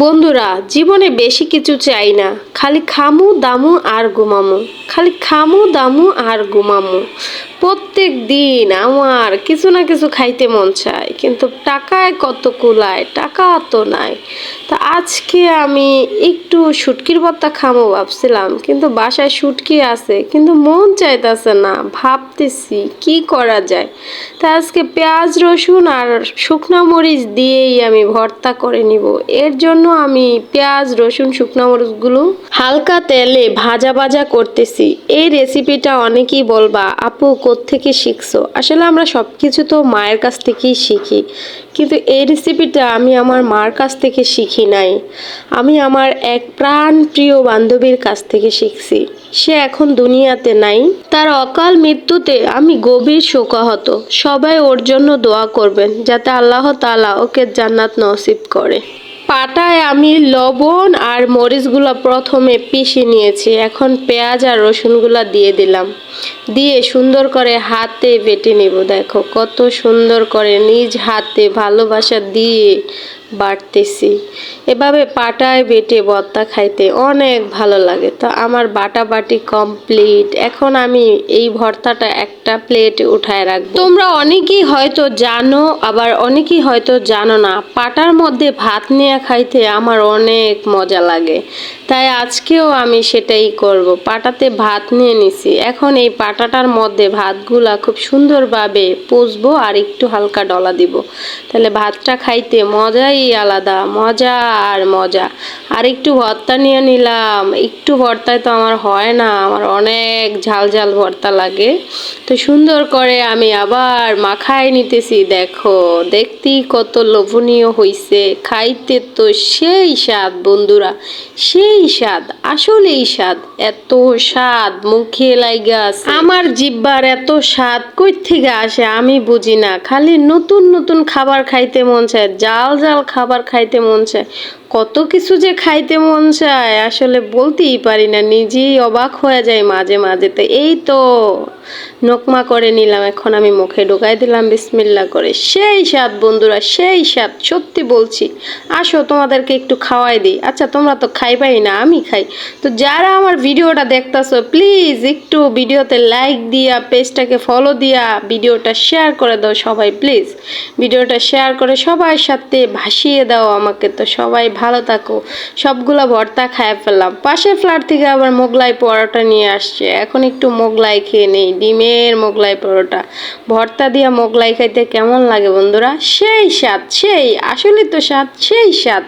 বন্ধুরা, জীবনে বেশি কিছু চাই না, খালি খামু দামু আর ঘুমামু। খালি খামু দামু আর ঘুমামু। প্রত্যেক দিন আমার কিছু না কিছু খাইতে মন চায়, কিন্তু টাকায় কত কুলায়, টাকা তো নাই। তা আজকে আমি একটু শুটকির ভর্তা খামো ভাবছিলাম, কিন্তু বাসায় শুটকি আছে, কিন্তু মন চাইতেছে না। ভাবতেছি কি করা যায়। তা আজকে পেঁয়াজ রসুন আর শুকনো মরিচ দিয়েই আমি ভর্তা করে নিব। এর জন্য আমি পেঁয়াজ রসুন শুকনো মরিচগুলো হালকা তেলে ভাজা ভাজা করতেছি। এই রেসিপিটা অনেকেই বলবা, আপু কোত্থেকে শিখছো? আসলে আমরা সব কিছু তো মায়ের কাছ থেকেই শিখি, কিন্তু এই রেসিপিটা আমি আমার মার কাছ থেকে শিখি নাই। আমি আমার এক প্রাণ প্রিয় বান্ধবীর কাছ থেকে শিখছি। সে এখন দুনিয়াতে নাই। তার অকাল মৃত্যুতে আমি গভীর শোকাহত। সবাই ওর জন্য দোয়া করবেন, যাতে আল্লাহ তাআলা ওকে জান্নাত নসিব করে। পাটায় আমি লবণ আর মরিচগুলো প্রথমে পিষে নিয়েছি। এখন পেঁয়াজ আর রসুনগুলো দিয়ে দিলাম। দিয়ে সুন্দর করে হাতে বেটে নেব। দেখো কত সুন্দর করে নিজ হাতে ভালোবাসা দিয়ে বাটতেছি। এভাবে পাটায় বেটে ভর্তা খাইতে অনেক ভালো লাগে। তো আমার বাটাবাটি কমপ্লিট। এখন আমি এই ভর্তাটা একটা প্লেটে উঠায় রাখবো। তোমরা অনেকেই হয়তো জানো, আবার অনেকেই হয়তো জানো না, পাটার মধ্যে ভাত নিয়ে খাইতে আমার অনেক মজা লাগে। তাই আজকেও আমি সেটাই করব। পাটাতে ভাত নিয়ে নিছি। এখন এই পাটাটার মধ্যে ভাতগুলা খুব সুন্দরভাবে পুষবো আর একটু হালকা ডলা দিব। তাহলে ভাতটা খাইতে মজাই আলাদা, মজা আর মজা। আর একটু ভর্তা নিয়ে নিলাম। একটু ভর্তায় তো আমার হয় না, আমার অনেক ঝাল ঝাল ভর্তা লাগে। তো সুন্দর করে আমি আবার মাখায় নিতেছি। দেখো দেখতেই কত লোভনীয় হইছে, খাইতে তো সেই স্বাদ বন্ধুরা, সেই স্বাদ, আসলেই স্বাদ। এত স্বাদ মুখে লাইগা আছে। আমার জিহ্বার এত স্বাদ কই থেকে আসে আমি বুঝি না। খালি নতুন নতুন খাবার খাইতে মন চায়, জাল জাল খাবার খাইতে মন চায়, কত কিছু যে খাইতে মন চায় আসলে বলতেই পারি না। নিজেই অবাক হয়ে যায় মাঝে মাঝে। তো এই তো নোকমা করে নিলাম, এখন আমি মুখে ঢুকাই দিলাম বিসমিল্লাহ করে। সেই স্বাদ বন্ধুরা, সেই স্বাদ, সত্যি বলছি। আসো তোমাদেরকে একটু খাওয়াই দিই। আচ্ছা তোমরা তো খাইবাই না, আমি খাই। তো যারা আমার ভিডিওটা দেখতেছো প্লিজ একটু ভিডিওতে লাইক দিয়া, পেজটাকে ফলো দিয়া, ভিডিওটা শেয়ার করে দাও সবাই প্লিজ। ভিডিওটা শেয়ার করে সবার সাথে ভাসিয়ে দাও আমাকে। তো সবাই ভালো থাকো। সবগুলা ভর্তা খায় ফেললাম। পাশের ফ্ল্যাট থেকে আবার মোগলাই পরোটা নিয়ে আসছে, এখন একটু মোগলাই খেয়ে নেই। ডিমের মোগলাই পরোটা, ভর্তা দিয়া মোগলাই খাইতে কেমন লাগে বন্ধুরা? সেই স্বাদ, সেই, আসলে তো স্বাদ, সেই স্বাদ।